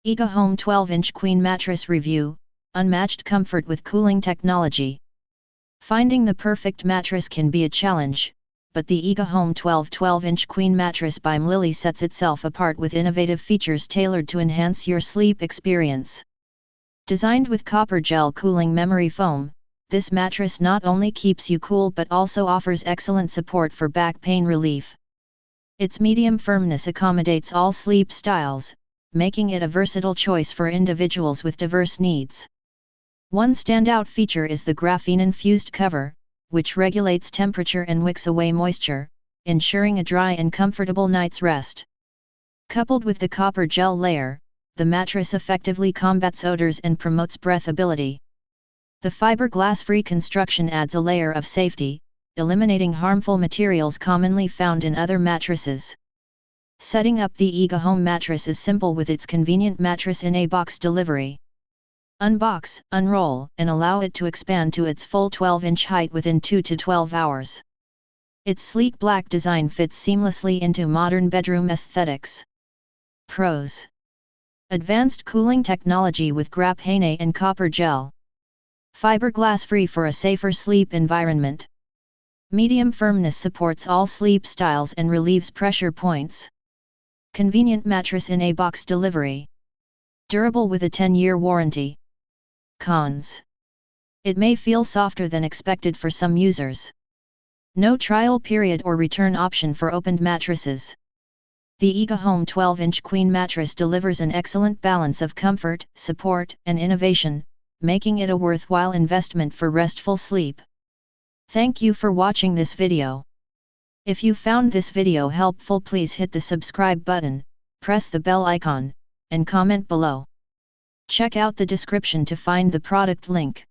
EgoHome 12-inch Queen Mattress Review, Unmatched Comfort with Cooling Technology. Finding the perfect mattress can be a challenge, but the EgoHome 12-inch Queen Mattress by MLILY sets itself apart with innovative features tailored to enhance your sleep experience. Designed with copper gel cooling memory foam, this mattress not only keeps you cool but also offers excellent support for back pain relief. Its medium firmness accommodates all sleep styles, making it a versatile choice for individuals with diverse needs. One standout feature is the graphene-infused cover, which regulates temperature and wicks away moisture, ensuring a dry and comfortable night's rest. Coupled with the copper gel layer, the mattress effectively combats odors and promotes breathability. The fiberglass-free construction adds a layer of safety, eliminating harmful materials commonly found in other mattresses. Setting up the EgoHome mattress is simple with its convenient mattress-in-a-box delivery. Unbox, unroll, and allow it to expand to its full 12-inch height within 2 to 12 hours. Its sleek black design fits seamlessly into modern bedroom aesthetics. Pros: advanced cooling technology with graphene and copper gel. Fiberglass-free for a safer sleep environment. Medium firmness supports all sleep styles and relieves pressure points. Convenient mattress-in-a-box delivery. Durable with a 10-year warranty. Cons: it may feel softer than expected for some users. No trial period or return option for opened mattresses. The EgoHome 12-inch Queen mattress delivers an excellent balance of comfort, support, and innovation, making it a worthwhile investment for restful sleep. Thank you for watching this video. If you found this video helpful, please hit the subscribe button, press the bell icon, and comment below. Check out the description to find the product link.